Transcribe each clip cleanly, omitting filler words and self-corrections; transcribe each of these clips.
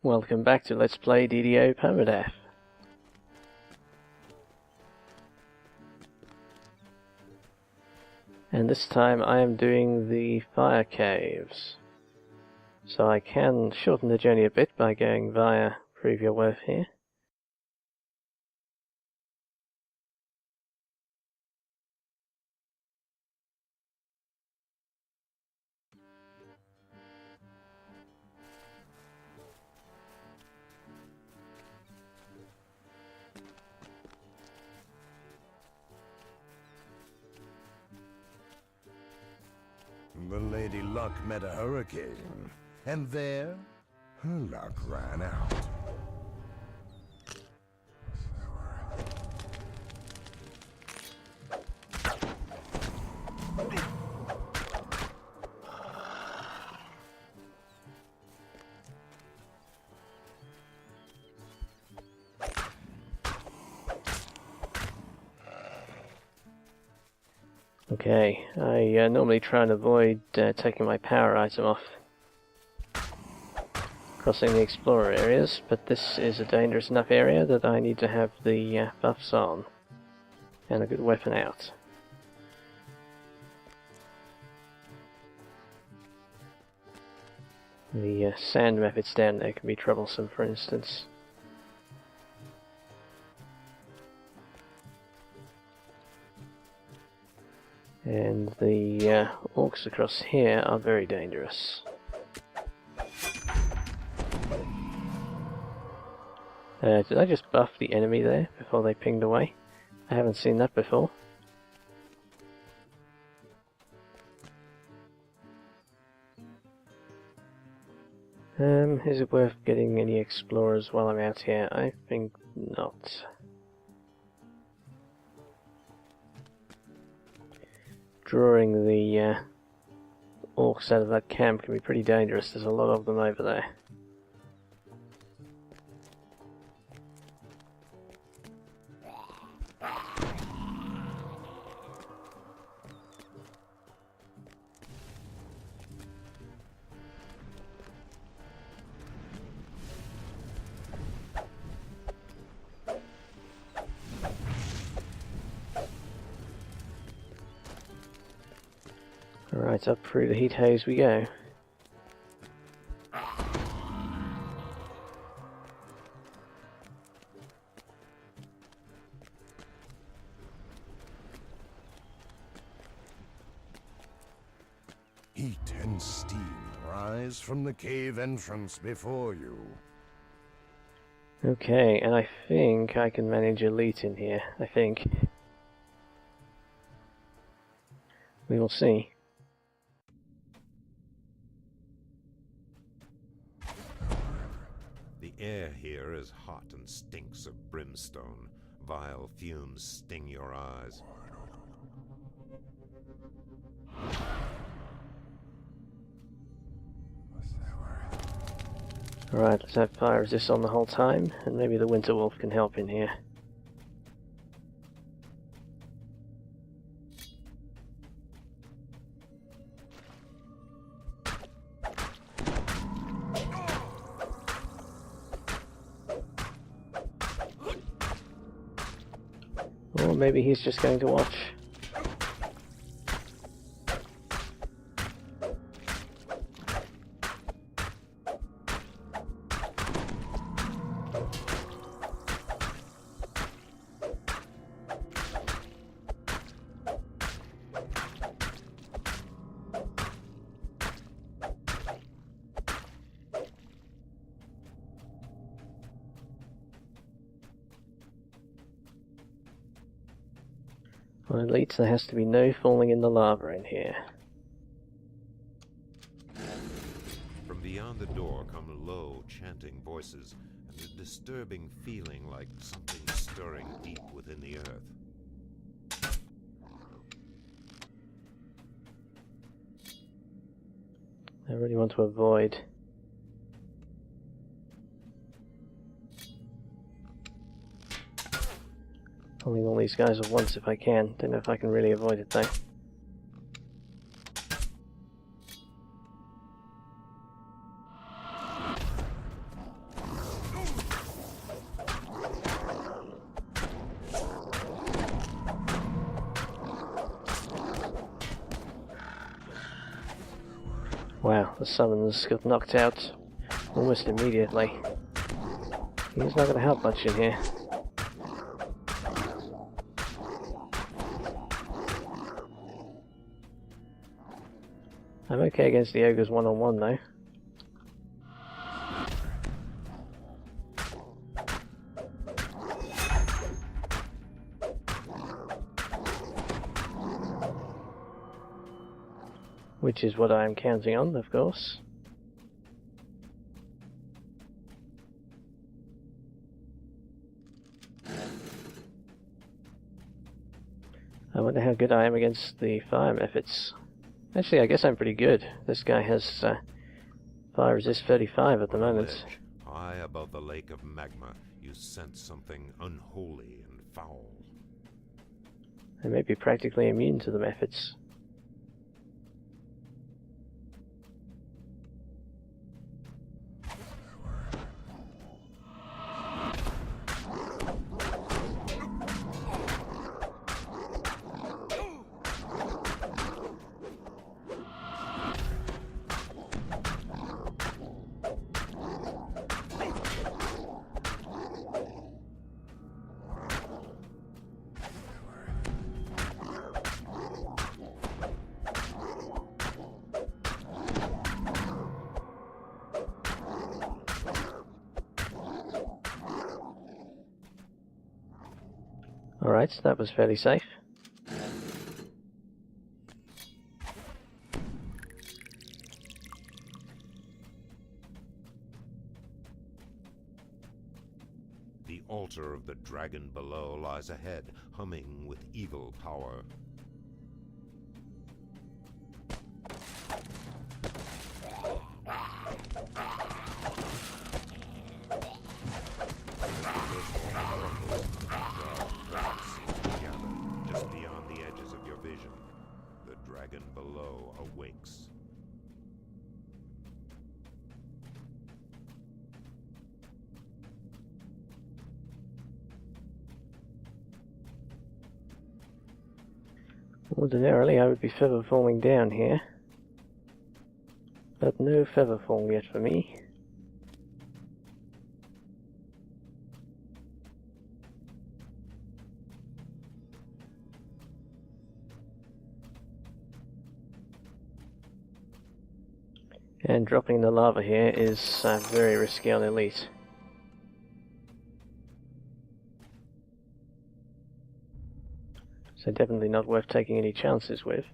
Welcome back to Let's Play DDO Permadeath. And this time I am doing the fire caves. So I can shorten the journey a bit by going via Prove Your Worth here. The Lady Luck met a hurricane, and there, her luck ran out. Okay, I normally try and avoid taking my power item off crossing the explorer areas, but this is a dangerous enough area that I need to have the buffs on and a good weapon out. The sand methods down there can be troublesome, for instance. And the orcs across here are very dangerous. Did I just buff the enemy there before they pinged away? I haven't seen that before. Is it worth getting any explorers while I'm out here? I think not. Drawing the orcs out of that camp can be pretty dangerous. There's a lot of them over there. Alright, up through the heat haze we go. Heat and steam rise from the cave entrance before you. Okay, and I think I can manage elite in here, I think. We will see. The air here is hot and stinks of brimstone. Vile fumes sting your eyes. Alright, let's have fire resist on the whole time, and maybe the Winter Wolf can help in here. Or maybe he's just going to watch. Well, at least there has to be no falling in the lava in here. From beyond the door come low, chanting voices, and a disturbing feeling like something stirring deep within the earth. I really want to avoid. Pulling all these guys at once if I can. Don't know if I can really avoid it though. the summons got knocked out almost immediately. He's not going to help much in here. I'm okay against the ogres one-on-one though. Which is what I am counting on, of course. I wonder how good I am against the fire methods. Actually, I guess I'm pretty good. This guy has fire resist 35 at the moment. Ledge, high above the lake of magma, you sense something unholy and foul. I may be practically immune to the methods. Alright, that was fairly safe. The altar of the dragon below lies ahead, humming with evil power. Just beyond the edges of your vision, the dragon below awakes. Ordinarily I would be feather falling down here, but no feather fall yet for me. And dropping the lava here is very risky on Elite. So definitely not worth taking any chances with.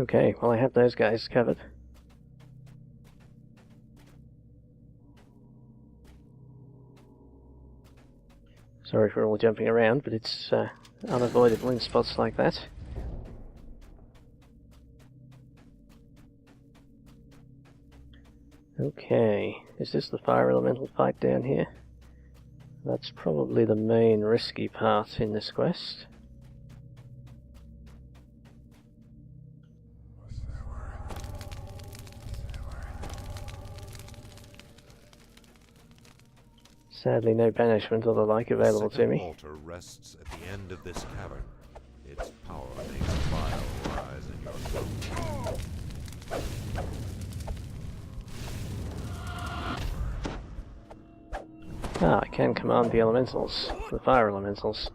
Okay, well I have those guys covered. Sorry for all jumping around, but it's unavoidable in spots like that. Okay, is this the fire elemental fight down here? That's probably the main risky part in this quest. Sadly, no banishment or the like available to me. The altar rests at the end of this cavern. Its power makes fire rise in your throat. Ah, I can command the elementals, the fire elementals.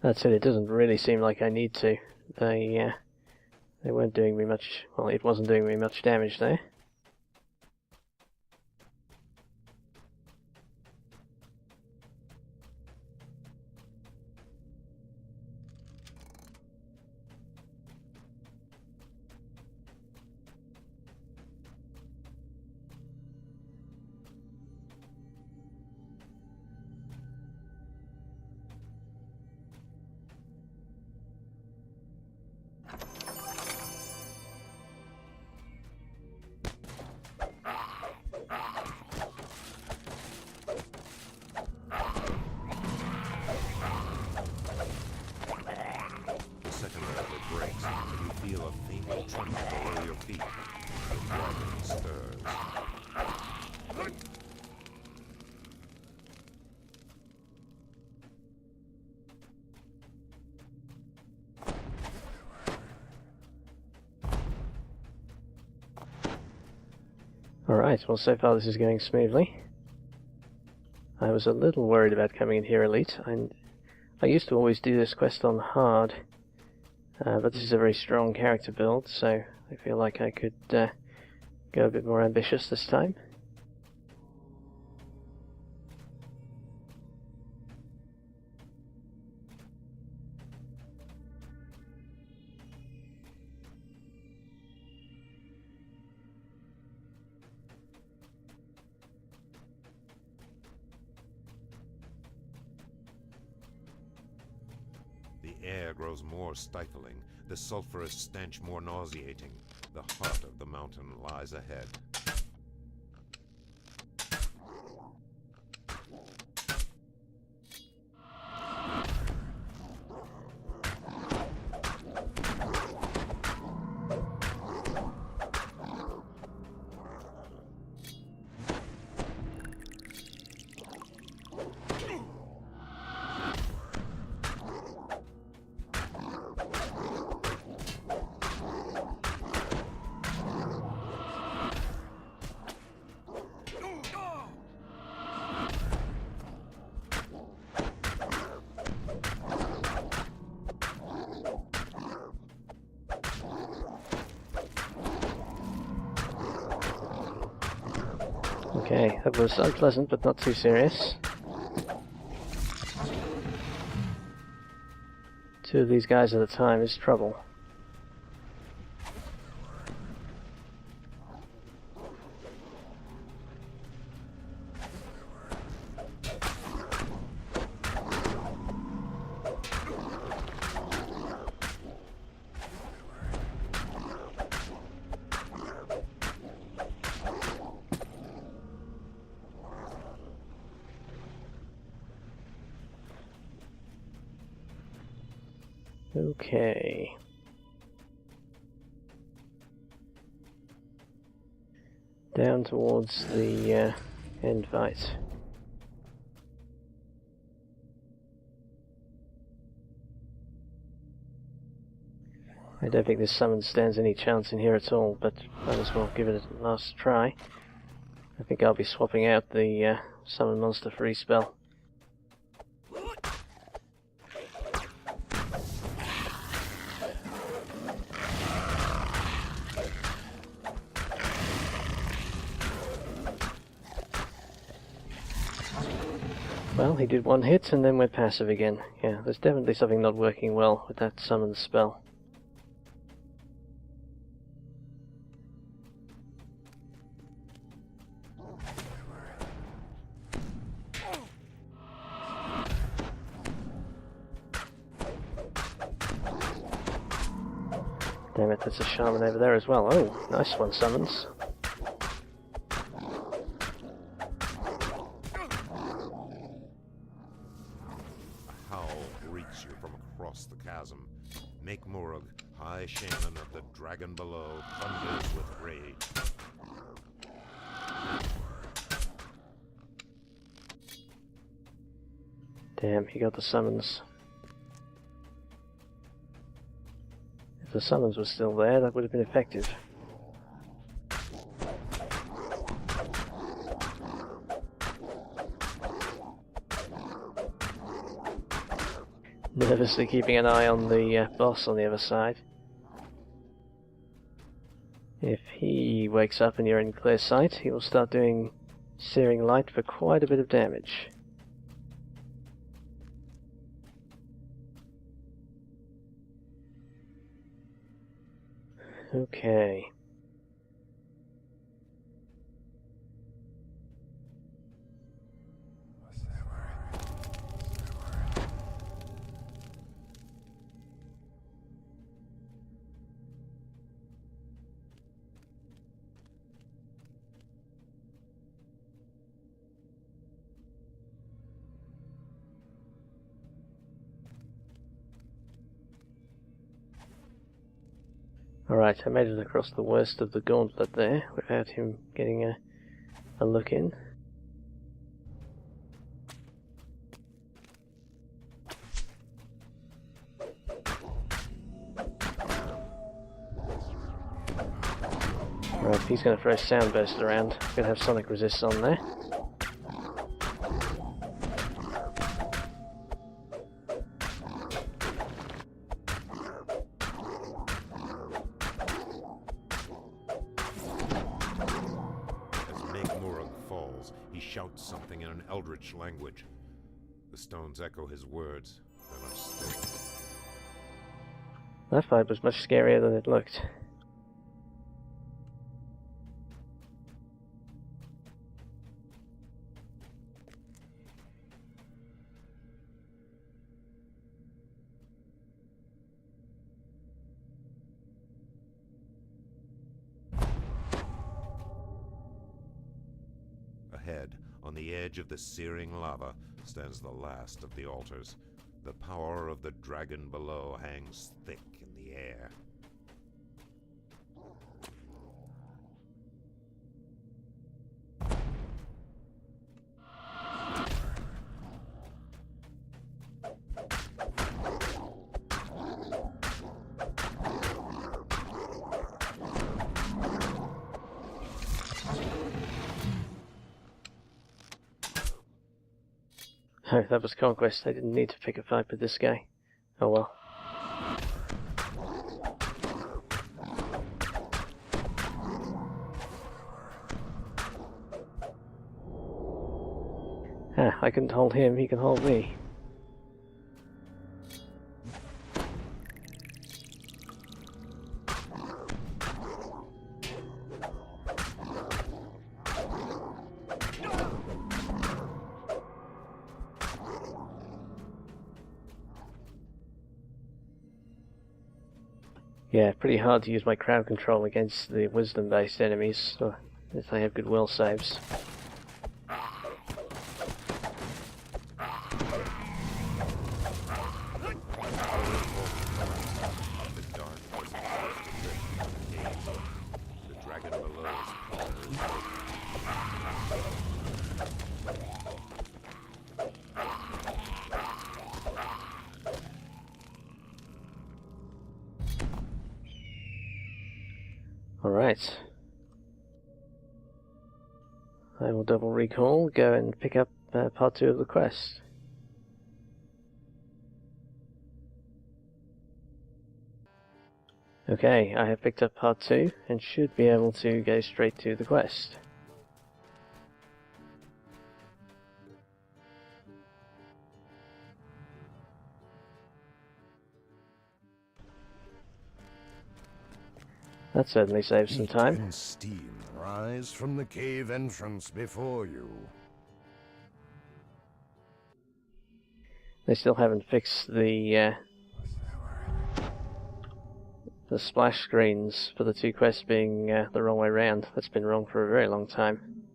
That's it, it doesn't really seem like I need to. They weren't doing me much, well, it wasn't doing me much damage there. Feel a faint tremor below your feet. The dragon stirs. Alright, well so far this is going smoothly. I was a little worried about coming in here elite, and I used to always do this quest on hard. But this is a very strong character build, so I feel like I could go a bit more ambitious this time. The air grows more stifling, the sulphurous stench more nauseating. The heart of the mountain lies ahead. Okay, that was unpleasant but not too serious. Two of these guys at a time is trouble. Okay. Down towards the end fight. I don't think this summon stands any chance in here at all, but might as well give it a last try. I think I'll be swapping out the summon monster free spell. Well, he did one hit and then went passive again. Yeah, there's definitely something not working well with that summon spell. Damn it, there's a shaman over there as well. Oh, nice one, summons. The chasm. Make Murug, high shaman of the dragon below, thunders with rage. Damn, he got the summons. If the summons were still there, that would have been effective. No, nervously keeping an eye on the boss on the other side. If he wakes up and you're in clear sight, he will start doing searing light for quite a bit of damage. Okay. Alright, I made it across the worst of the gauntlet there without him getting a look in. Right, he's going to throw a sound burst around. Going to have sonic resist on there. He shouts something in an eldritch language. The stones echo his words, then are still. That fight was much scarier than it looked. Ahead, on the edge of the searing lava, stands the last of the altars. The power of the dragon below hangs thick in the air. Oh, that was Conquest. I didn't need to pick a fight with this guy. Oh well. Ah, I couldn't hold him, he can hold me. Yeah, pretty hard to use my crowd control against the wisdom-based enemies, or if they have good will saves. Alright. I will double recall, go and pick up part 2 of the quest. Okay, I have picked up part 2 and should be able to go straight to the quest. That certainly saves some time. Heat and steam rise from the cave entrance before you. They still haven't fixed the splash screens for the 2 quests being the wrong way round. That's been wrong for a very long time.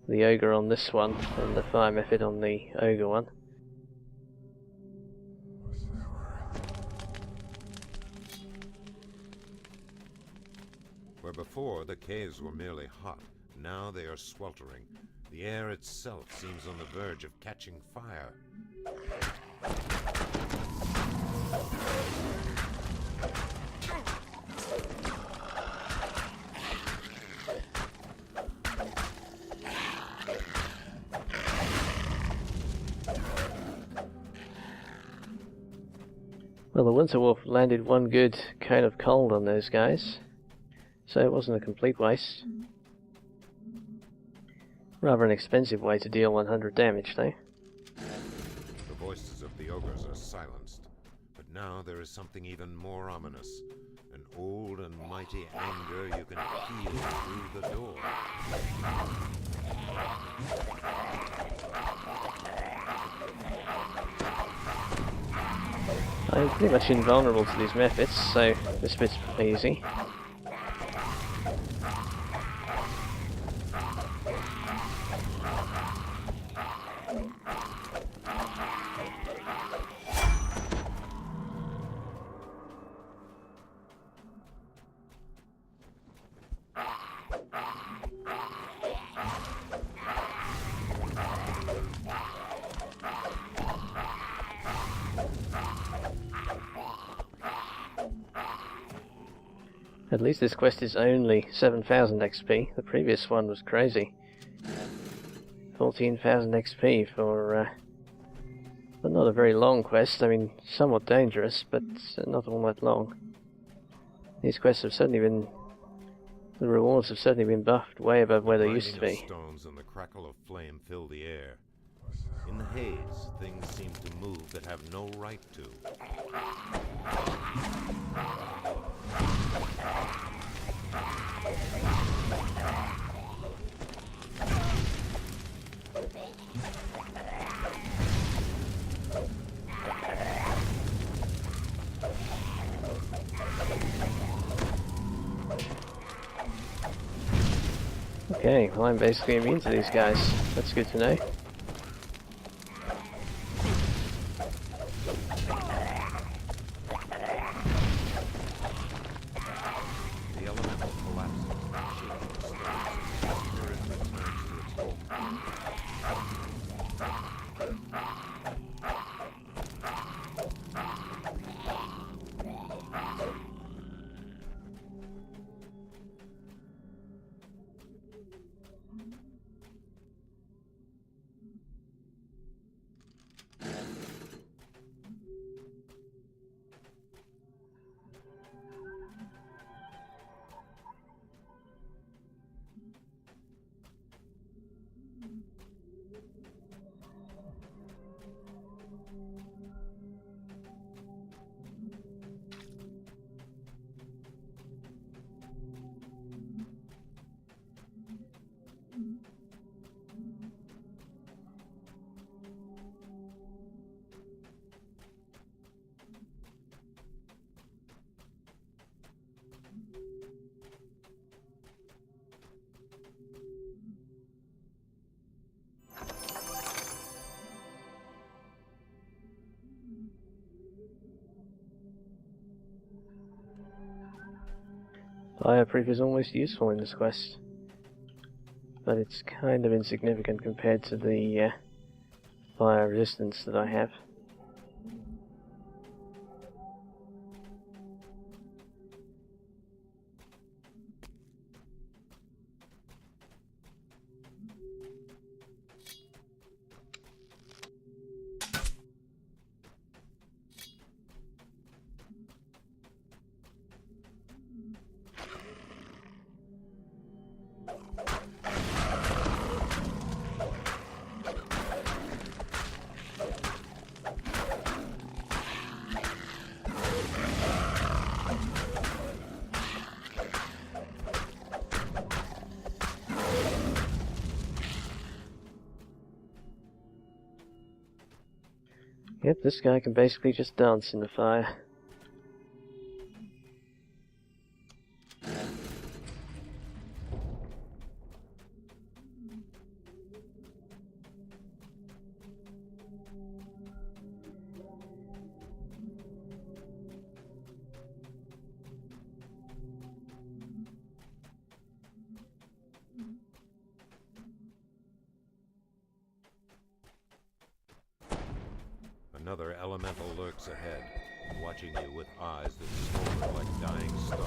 The ogre on this one, and the fire method on the ogre one. Where before the caves were merely hot, now they are sweltering. The air itself seems on the verge of catching fire. Well, the Winter Wolf landed one good cone of cold on those guys, so it wasn't a complete waste. Rather an expensive way to deal 100 damage, though. The voices of the ogres are silenced, but now there is something even more ominous. An old and mighty anger you can feel through the door. I'm pretty much invulnerable to these methods, so this bit's easy. At least this quest is only 7,000 XP. The previous one was crazy. 14,000 XP for not a very long quest. I mean, somewhat dangerous, but not all that long. These quests have certainly been... the rewards have certainly been buffed way above where they used to be. Stones and the crackle of flame fill the air. In the haze, things seem to move that have no right to. Okay, well I'm basically immune to these guys. That's good to know. The elemental collapses, shaking the stones, and the spirit returns to its home. Fireproof is almost useful in this quest, but it's kind of insignificant compared to the fire resistance that I have. Yep, this guy can basically just dance in the fire. Another elemental lurks ahead, watching you with eyes that smolder like dying stars.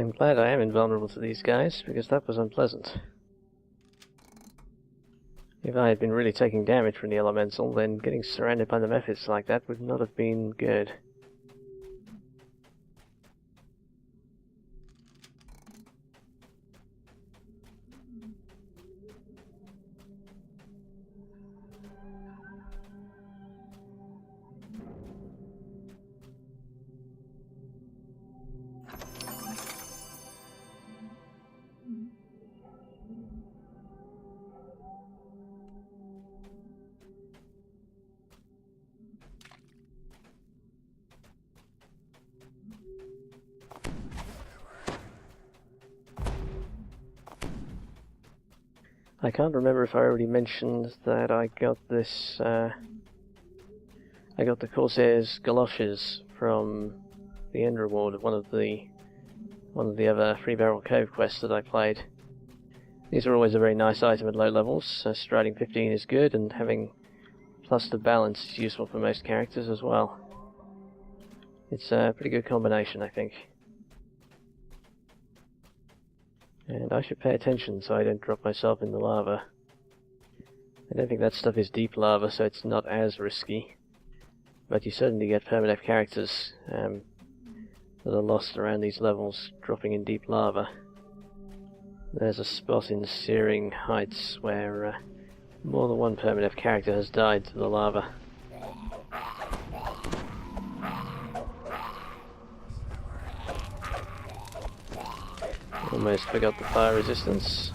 I'm glad I am invulnerable to these guys, because that was unpleasant. If I had been really taking damage from the elemental, then getting surrounded by the methods like that would not have been good. I can't remember if I already mentioned that I got this, I got the Corsair's galoshes from the end reward of one of the other Free Barrel Cove quests that I played. These are always a very nice item at low levels. Striding 15 is good, and having plus the balance is useful for most characters as well. It's a pretty good combination, I think. And I should pay attention so I don't drop myself in the lava. I don't think that stuff is deep lava, so it's not as risky. But you certainly get permadeath characters that are lost around these levels, dropping in deep lava. There's a spot in Searing Heights where more than one permadeath character has died to the lava. Almost forgot the fire resistance.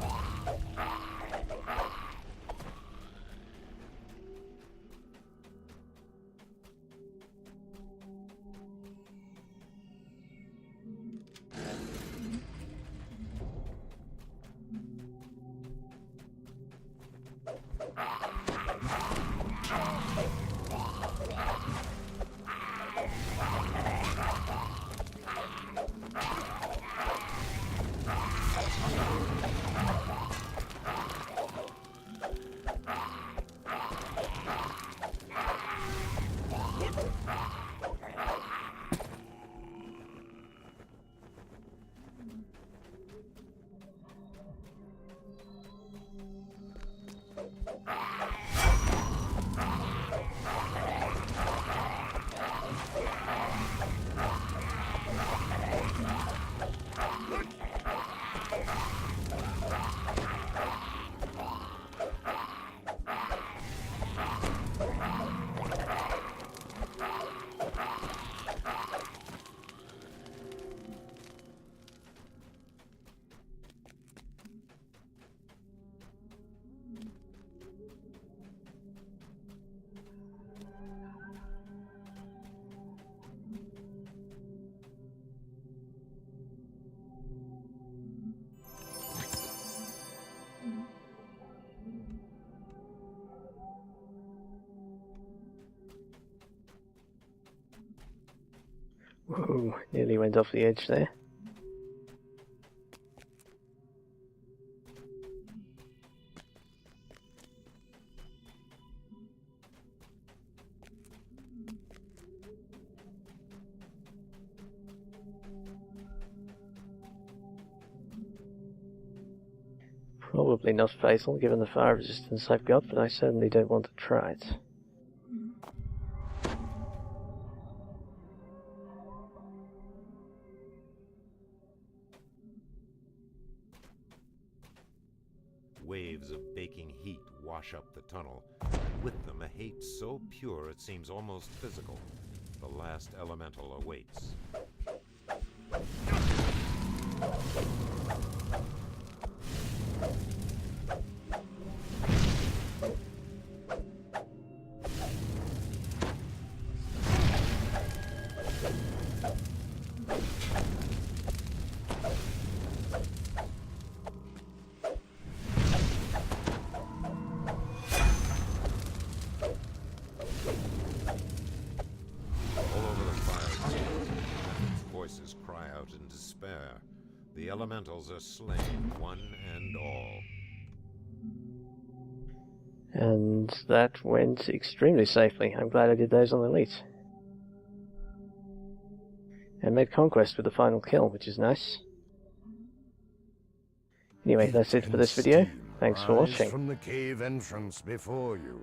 Whoa, nearly went off the edge there. Probably not fatal given the fire resistance I've got, but I certainly don't want to try it. Waves of baking heat wash up the tunnel. With them, a hate so pure it seems almost physical. The last elemental awaits. The elementals are slain, one and all. And that went extremely safely. I'm glad I did those on Elite. And made conquest with the final kill, which is nice. Anyway, that's it for this video. Thanks for Rise watching. from the cave entrance before you.